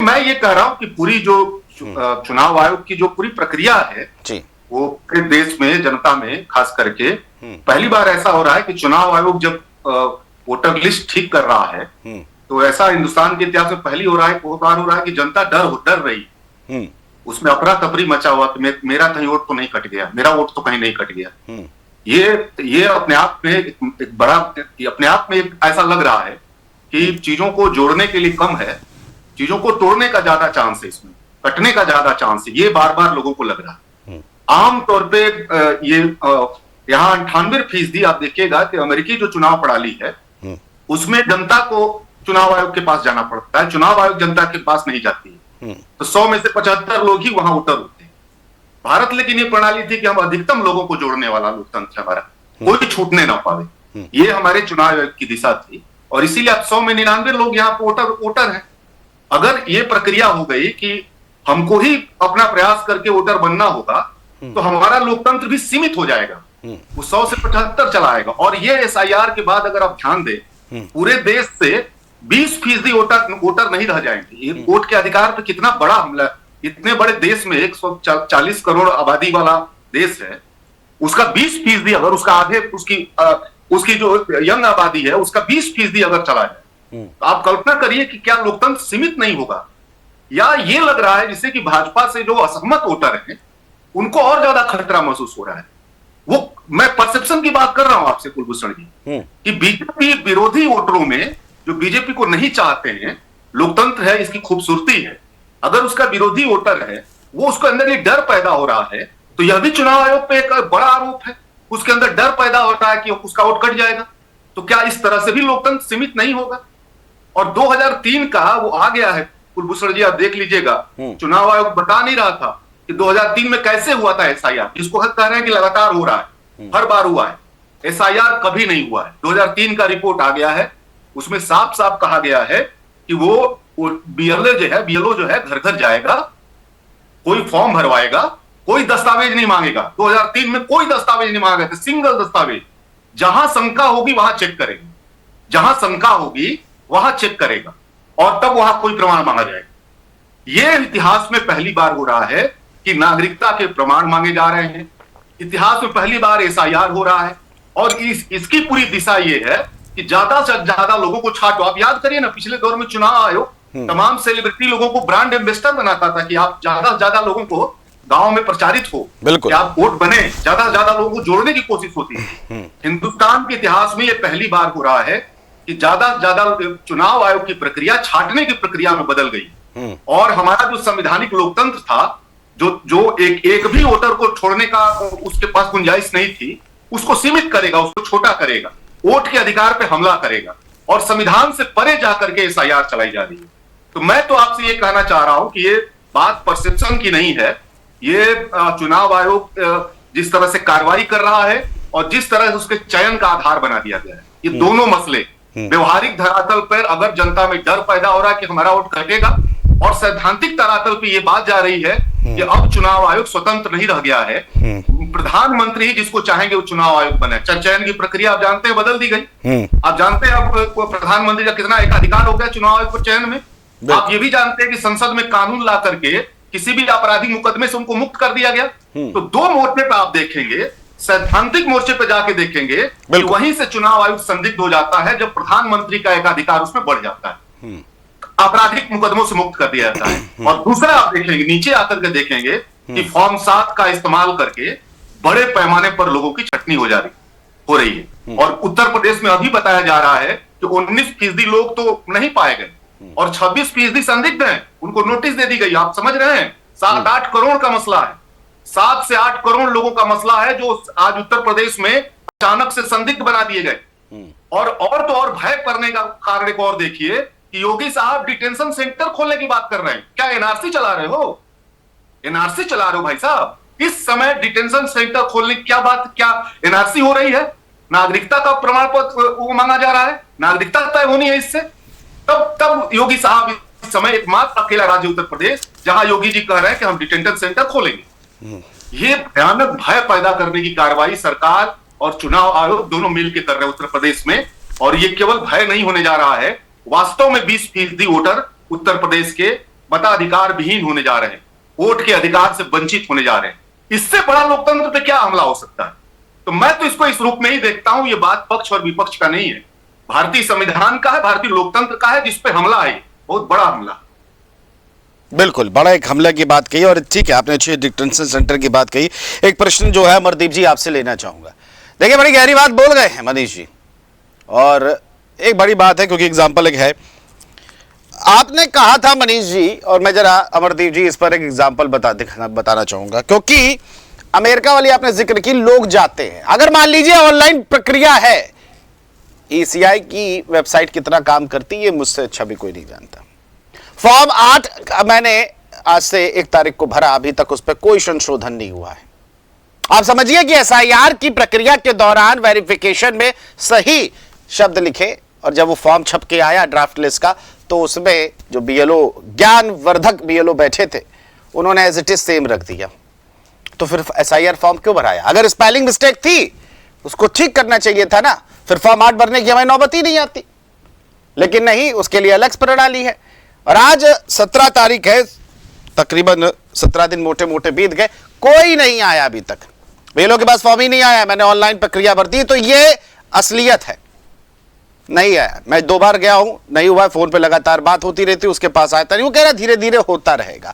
मैं ये कह रहा हूं कि पूरी जो चुनाव आयोग की जो पूरी प्रक्रिया है जी, वो पूरे देश में, जनता में खास करके पहली बार ऐसा हो रहा है कि चुनाव आयोग जब वोटर लिस्ट ठीक कर रहा है तो ऐसा हिंदुस्तान के इतिहास में पहली बार हो रहा है कि जनता डर रही है। उसमें अफरा तफरी मचा हुआ कि मेरा कहीं वोट तो नहीं कट गया, मेरा वोट तो कहीं नहीं कट गया। ये अपने आप में एक बड़ा, अपने आप में एक ऐसा लग रहा है कि चीजों को जोड़ने के लिए कम है, चीजों को तोड़ने का ज्यादा चांस है, इसमें कटने का ज्यादा चांस है, ये बार बार लोगों को लग रहा है। आमतौर पे ये यहाँ 98% आप देखिएगा कि अमेरिकी जो चुनाव प्रणाली है उसमें जनता को चुनाव आयोग के पास जाना पड़ता है, चुनाव आयोग जनता के पास नहीं जाती है। तो 100 में से 75 लोग ही वहां वोटर होते हैं। भारत लेकिन ये प्रणाली थी कि हम अधिकतम लोगों को जोड़ने वाला लोकतंत्र है हमारा, कोई छूटने ना पावे, ये हमारे चुनाव आयोग की दिशा थी। और इसीलिए अब 100 में 99 लोग यहाँ पे वोटर हैं। अगर ये प्रक्रिया हो गई कि हमको ही अपना प्रयास करके वोटर बनना होगा तो हमारा लोकतंत्र भी सीमित हो जाएगा, वो 100 से 75 चला आएगा। और ये एसआईआर के बाद अगर आप ध्यान दें, पूरे देश से 20% वोटर नहीं रह जाएंगे। ये वोट के अधिकार पे कितना बड़ा हमला, इतने बड़े देश में 140 करोड़ आबादी वाला देश है, उसका 20% अगर उसका आधे उसकी जो यंग आबादी है उसका 20% अगर चला जाए तो आप कल्पना करिए कि क्या लोकतंत्र सीमित नहीं होगा। या ये लग रहा है जिससे कि भाजपा से जो असहमत वोटर हैं उनको और ज्यादा खतरा महसूस हो रहा है। वो मैं परसेप्शन की बात कर रहा हूं आपसे कुलभूषण जी, कि बीजेपी विरोधी वोटरों में जो बीजेपी को नहीं चाहते हैं, लोकतंत्र है इसकी खूबसूरती है, अगर उसका विरोधी वोटर है वो उसके अंदर ये डर पैदा हो रहा है, तो यह भी चुनाव आयोग पे एक बड़ा आरोप है, उसके अंदर डर पैदा हो रहा है कि उसका वोट कट जाएगा। तो क्या इस तरह से भी लोकतंत्र सीमित नहीं होगा? और 2003 का वो आ गया है कुलभूषण जी, आप देख लीजिएगा, चुनाव आयोग बता नहीं रहा था कि 2003 में कैसे हुआ था एसआईआर, जिसको कह रहे हैं कि लगातार हो रहा है, हर बार हुआ है, एसआईआर कभी नहीं हुआ है। 2003 का रिपोर्ट आ गया है, उसमें साफ साफ कहा गया है कि वो बीएलओ जो है घर घर जाएगा, कोई फॉर्म भरवाएगा, कोई दस्तावेज नहीं मांगेगा। 2003 में कोई दस्तावेज नहीं मांगा था, सिंगल दस्तावेज, जहां शंका होगी वहां चेक करेगा, जहां शंका होगी वहां चेक करेगा और तब वहां कोई प्रमाण मांगा जाएगा। यह इतिहास में पहली बार हो रहा है कि नागरिकता के प्रमाण मांगे जा रहे हैं, इतिहास में पहली बार एसआईआर हो रहा है। और इसकी पूरी दिशा यह है कि ज्यादा से ज्यादा लोगों को छांटो। आप याद करिए ना, पिछले दौर में चुनाव आयोग तमाम सेलिब्रिटी लोगों को ब्रांड एम्बेसडर बनाता था कि आप ज्यादा से ज्यादा लोगों को गांव में प्रचारित हो, कि आप वोट बने, ज्यादा से ज्यादा लोगों को जोड़ने की कोशिश होती है। हिंदुस्तान के इतिहास में यह पहली बार हो रहा है कि ज्यादा से ज्यादा चुनाव आयोग की प्रक्रिया छांटने की प्रक्रिया में बदल गई। और हमारा जो संवैधानिक लोकतंत्र था, जो एक भी वोटर को छोड़ने का उसके पास गुंजाइश नहीं थी, उसको सीमित करेगा, उसको छोटा करेगा, वोट के अधिकार पे हमला करेगा और संविधान से परे जाकर के एसआईआर चलाई जा रही है। तो मैं तो आपसे ये कहना चाह रहा हूं कि ये बात परसेप्शन की नहीं है, ये चुनाव आयोग जिस तरह से कार्रवाई कर रहा है और जिस तरह से उसके चयन का आधार बना दिया गया है, ये दोनों मसले व्यवहारिक धरातल पर अगर जनता में डर पैदा हो रहा है कि हमारा वोट कटेगा, और सैद्धांतिक धरातल पे ये बात जा रही है कि अब चुनाव आयोग स्वतंत्र नहीं रह गया है, प्रधानमंत्री ही जिसको चाहेंगे वो चुनाव आयोग बने। चयन की प्रक्रिया आप जानते हैं बदल दी गई, आप जानते हैं अब प्रधानमंत्री का कितना एकाधिकार हो गया चुनाव आयोग को चयन में। आप ये भी जानते हैं कि संसद में कानून ला करके किसी भी आपराधिक मुकदमे से उनको मुक्त कर दिया गया। तो दो मोर्चे पे आप देखेंगे, सैद्धांतिक मोर्चे पे जाके देखेंगे कि वहीं से चुनाव आयोग संदिग्ध हो जाता है जब प्रधानमंत्री का एकाधिकार उसमें बढ़ जाता है, आपराधिक मुकदमों से मुक्त कर दिया जाता है। और दूसरा आप देखेंगे, नीचे आकर के देखेंगे कि फॉर्म 7 का इस्तेमाल करके बड़े पैमाने पर लोगों की छटनी हो रही है। और उत्तर प्रदेश में अभी बताया जा रहा है कि 19% लोग तो नहीं पाए गए और 26% संदिग्ध हैं, उनको नोटिस दे दी गई। आप समझ रहे हैं, 7-8 करोड़ का मसला है, 7 से 8 करोड़ लोगों का मसला है जो आज उत्तर प्रदेश में अचानक से संदिग्ध बना दिए गए। और तो और भय करने का कारण एक और देखिए कि योगी साहब डिटेंशन सेंटर खोलने की बात कर रहे हैं। क्या एनआरसी चला रहे हो? एनआरसी चला रहे हो भाई साहब? इस समय डिटेंशन सेंटर खोलने की क्या एनआरसी हो रही है? नागरिकता का प्रमाण पत्र वो मांगा जा रहा है, नागरिकता तय होनी है इससे। तब योगी साहब इस समय एकमात्र अकेला राज्य उत्तर प्रदेश जहां योगी जी कह रहे हैं कि हम डिटेंशन सेंटर खोलेंगे। ये भयानक भय पैदा करने की कार्रवाई सरकार और चुनाव आयोग दोनों मिलकर कर रहे हैं उत्तर प्रदेश में। और ये केवल भय नहीं होने जा रहा है, वास्तव में 20% वोटर उत्तर प्रदेश के मताधिकार विहीन होने जा रहे हैं, वोट के अधिकार से वंचित होने जा रहे हैं। इससे बड़ा लोकतंत्र पे क्या हमला हो सकता है? तो मैं तो इसको इस रूप में ही देखता हूं। ये बात पक्ष और विपक्ष का नहीं है, भारतीय संविधान का है, भारतीय लोकतंत्र का है, जिसपे हमला है, बहुत बड़ा हमला। बिल्कुल, बड़ा एक हमले की बात कही और ठीक है, आपने अच्छी डिटेंशन सेंटर की बात कही। एक प्रश्न जो है अमरदीप जी आपसे लेना चाहूंगा। देखिए, बड़ी गहरी बात बोल गए हैं मनीष जी, और एक बड़ी बात है क्योंकि एग्जाम्पल एक है, आपने कहा था मनीष जी, और मैं जरा अमरदीप जी इस पर एक एग्जाम्पल बताना चाहूंगा, क्योंकि अमेरिका वाली आपने जिक्र की, लोग जाते हैं। अगर मान लीजिए ऑनलाइन प्रक्रिया है, ECI की वेबसाइट कितना काम करती है मुझसे अच्छा भी कोई नहीं जानता। फॉर्म 8 मैंने आज से 1 तारीख को भरा, अभी तक उस पर कोई संशोधन नहीं हुआ है। आप समझिए कि SIR की प्रक्रिया के दौरान वेरिफिकेशन में सही शब्द लिखे, और जब वो फॉर्म छप के आया ड्राफ्ट लिस्ट का, तो उसमें जो BLO, ज्ञानवर्धक BLO बैठे थे, उन्होंने एज इट इज सेम रख दिया। तो फिर SIR फॉर्म क्यों भराया? अगर स्पेलिंग मिस्टेक थी उसको ठीक करना चाहिए था ना, फिर फॉर्म 8 भरने की हमें नौबत ही नहीं आती। लेकिन नहीं, उसके लिए अलग प्रणाली है। और आज 17 तारीख है, तकरीबन 17 दिन मोटे मोटे बीत गए, कोई नहीं आया अभी तक। BLO के पास फॉर्म ही नहीं आया, मैंने ऑनलाइन प्रक्रिया भर दी। तो ये असलियत है, नहीं आया। मैं 2 बार गया हूं, नहीं हुआ, फोन पे लगातार बात होती रहती, उसके पास आता नहीं। वो कह रहा धीरे धीरे होता रहेगा।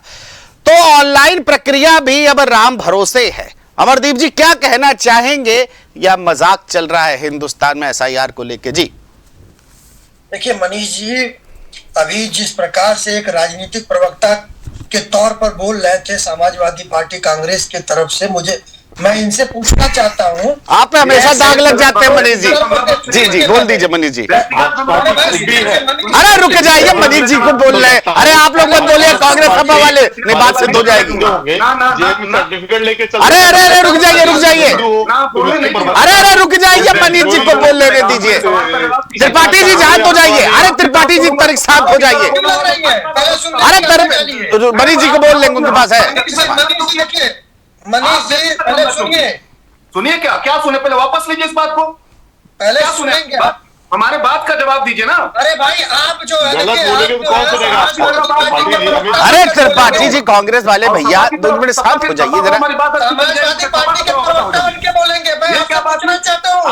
तो ऑनलाइन प्रक्रिया भी अब राम भरोसे है। अमरदीप जी क्या कहना चाहेंगे, या मजाक चल रहा है हिंदुस्तान में SIR को लेके? जी देखिए मनीष जी, अभी जिस प्रकार से एक राजनीतिक प्रवक्ता के तौर पर बोल रहे थे समाजवादी पार्टी कांग्रेस की तरफ से, मैं इनसे पूछना चाहता हूँ। आप पे हमेशा दाग लग जाते हैं मनीष जी। जी जी बोल दीजिए मनीष जी। अरे रुक जाइए, मनीष जी को बोल रहे हैं। अरे आप लोग मत बोलिए, कांग्रेस सभा वाले, नहीं बात सिद्ध हो जाएगी। अरे अरे अरे रुक जाइए, रुक जाइए, अरे अरे रुक जाइए, मनीष जी को बोल लेने दीजिए। त्रिपाठी जी शांत हो जाइए। अरे त्रिपाठी जी पर शांत हो जाइए। अरे मनीष जी को बोल लेंगे, उनके पास है। मनीष जी पहले सुनिए। क्या सुने? पहले वापस लीजिए इस बात को, पहले सुनेंगे। हमारे बात का जवाब दीजिए ना। अरे भाई आप जो है, अरे त्रिपाठी जी कांग्रेस वाले भैया 2 मिनट शांत हो जाइए जरा। समाजवादी पार्टी के प्रवक्ता उनके बोलेंगे, मैं क्या पूछना चाहता हूँ।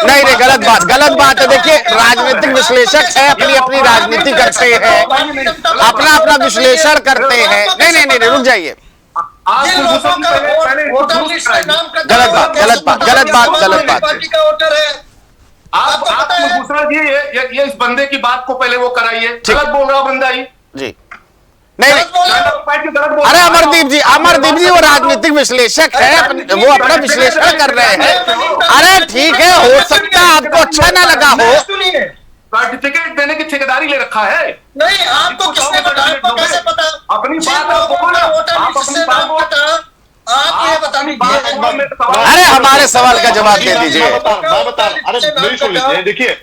नहीं नहीं, गलत बात है। देखिए, राजनीतिक विश्लेषक है, अपनी अपनी राजनीति करते हैं, अपना अपना विश्लेषण करते हैं। नहीं, रुक जाइए। गलत बात पार्टी का वोटर है। आप दूसरा जी, ये इस बंदे की बात को पहले वो कराइए। गलत बोल रहा बंदा ही जी। नहीं, अरे अमरदीप जी वो राजनीतिक विश्लेषक है, वो अपना विश्लेषण कर रहे हैं। अरे ठीक है, हो सकता है आपको अच्छा ना लगा हो। सर्टिफिकेट देने की ठेकेदारी ले रखा है। नहीं, आपको किसने बताया? आपको कैसे पता? अपनी बात आप ये बता दीजिए। अरे हमारे सवाल का जवाब दे दीजिए। देखिए,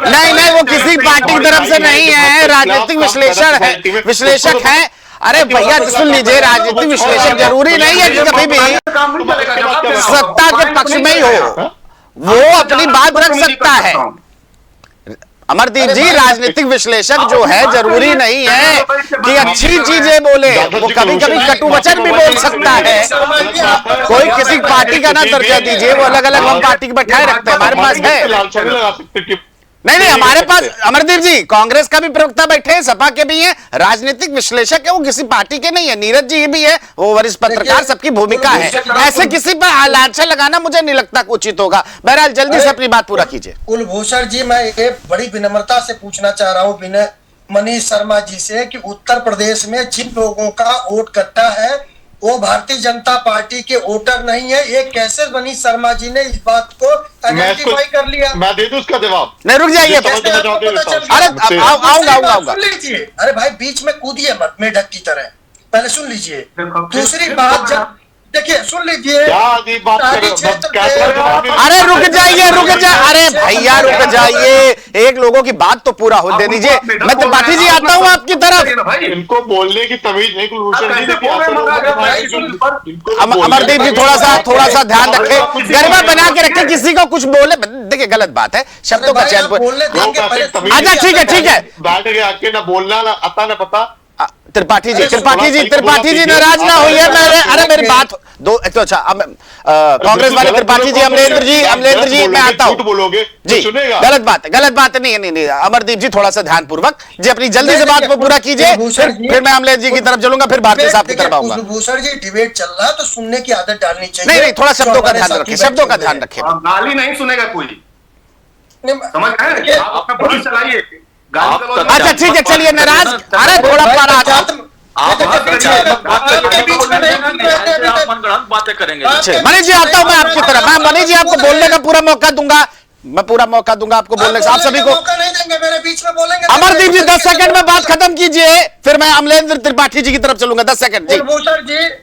नहीं, वो किसी पार्टी की तरफ से नहीं है, राजनीतिक विश्लेषक है। अरे भैया सुन लीजिए, राजनीतिक विश्लेषक जरूरी नहीं है कि कभी भी सत्ता के पक्ष में ही हो, वो अपनी बात रख सकता है। अमरदीप जी, राजनीतिक विश्लेषक जो है जरूरी नहीं है कि अच्छी चीजें बोले, वो कभी कभी कटु वचन भी बोल सकता है। कोई किसी पार्टी का ना दर्जा दीजिए, वो अलग अलग हम पार्टी के बैठाए रखते हैं, हमारे पास है। नहीं, हमारे पास अमरदीप जी कांग्रेस का भी प्रवक्ता बैठे हैं, सपा के भी हैं, राजनीतिक विश्लेषक है, वो किसी पार्टी के नहीं है। नीरज जी भी है, वो वरिष्ठ पत्रकार, सबकी भूमिका है। ऐसे किसी पर लांछन लगाना मुझे नहीं लगता उचित होगा। बहरहाल जल्दी से अपनी बात पूरा कीजिए। कुलभूषण जी, मैं ये बड़ी विनम्रता से पूछना चाह रहा हूँ मनीष शर्मा जी से कि उत्तर प्रदेश में जिन लोगों का वोट कट्टा है वो भारतीय जनता पार्टी के वोटर नहीं है। ये कैसे मनीष शर्मा जी ने इस बात को आइडेंटिफाई कर लिया? मैं दे दूं उसका जवाब। नहीं रुक जाइए, अरे आऊंगा। सुन लीजिए, अरे भाई बीच में कूदिए मत मेढक की तरह, पहले सुन लीजिए। दूसरी बात, जब देखिए सुन लीजिए, अरे रुक जाइए, अरे भैया रुक जाइए, एक लोगों की बात तो पूरा हो दे दीजिए। मैं त्रिपाठी जी आता हूँ आपकी तरफ। इनको बोलने की तमीज नहीं। अमरदीप जी थोड़ा सा ध्यान रखें, गरिमा बना के रखें, किसी को कुछ बोले। देखिए गलत बात है, शब्दों का चयन। बोलने देंगे पहले। अच्छा ठीक है, ठीक है, बैठ के आके ना बोलना ना आता ना पता। त्रिपाठी जी, अरे त्रिपाठी जी, थोड़ा त्रिपाठी जी कीजिए। नाराज ना होइए। अरे मेरी बात दो तो अच्छा, कांग्रेस वाले त्रिपाठी जी, अमलेंद्र जी मैं आता हूं। बोलोगे जी, सुनेगा। गलत बात है, नहीं अमरदीप जी थोड़ा सा ध्यानपूर्वक जी अपनी जल्दी से बात को पूरा कीजिए, फिर मैं अमलेंद्र जी की तरफ चलूंगा, फिर भारतीय साहब की तरफ आऊंगा। भूषण जी डिबेट चल रहा है तो सुनने की आदत डालनी चाहिए। नहीं, थोड़ा शब्दों का ध्यान रखें, शब्दों का ध्यान रखें। गाली नहीं सुनेगा कोई, समझ गए? आप अपना बहस चलाइए, अच्छा ठीक है, चलिए नाराज, अरे थोड़ा बातें करेंगे। मनीष जी आता हूं मैं आपकी तरफ। मैं मनीष जी आपको बोलने का पूरा मौका दूंगा, मैं पूरा मौका दूंगा आपको बोलने का। आप सभी को मौका नहीं देंगे, मेरे बीच में बोलेंगे। अमरदीप जी 10 सेकंड में बात खत्म कीजिए, फिर मैं अमलेंद्र त्रिपाठी जी की तरफ चलूंगा। 10 सेकंड जी।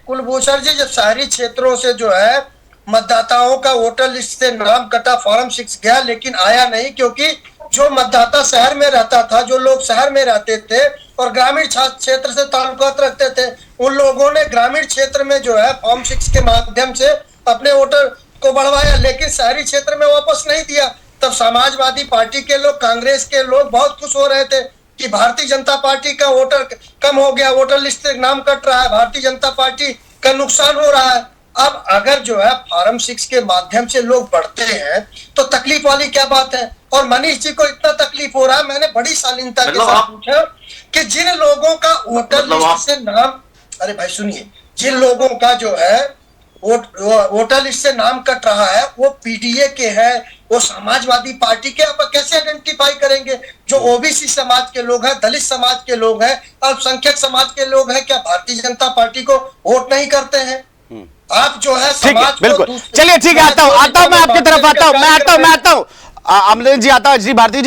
कुलभूषण जी जब शहरी क्षेत्रों से जो है मतदाताओं का वोटर लिस्ट से नाम कटा, फॉर्म 6 गया लेकिन आया नहीं, क्योंकि जो मतदाता शहर में रहता था, जो लोग शहर में रहते थे और ग्रामीण क्षेत्र से ताल्लुकात रखते थे, उन लोगों ने ग्रामीण क्षेत्र में जो है फॉर्म 6 के माध्यम से अपने वोटर को बढ़वाया, लेकिन शहरी क्षेत्र में वापस नहीं दिया। तब समाजवादी पार्टी के लोग, कांग्रेस के लोग बहुत खुश हो रहे थे कि भारतीय जनता पार्टी का वोटर कम हो गया, वोटर लिस्ट से नाम कट रहा है, भारतीय जनता पार्टी का नुकसान हो रहा है। अब अगर जो है फॉर्म 6 के माध्यम से लोग बढ़ते हैं तो तकलीफ वाली क्या बात है? और मनीष जी को इतना तकलीफ हो रहा है, मैंने बड़ी शालीनता के साथ पूछा कि जिन लोगों का वोटर लिस्ट से नाम, अरे भाई सुनिए, जिन लोगों का जो है वोटर लिस्ट से नाम कट रहा है वो पीडीए के हैं, वो समाजवादी पार्टी के, आप कैसे आइडेंटिफाई करेंगे? जो ओबीसी समाज के लोग हैं, दलित समाज के लोग हैं, अल्पसंख्यक समाज के लोग हैं, क्या भारतीय जनता पार्टी को वोट नहीं करते हैं? आप जो है समाज को, बिल्कुल, चलिए ठीक है, आता हूं मैं आपकी तरफ आता हूं, मैं आता हूं अमलेंद्र जी आता हूं जी, भारती जी।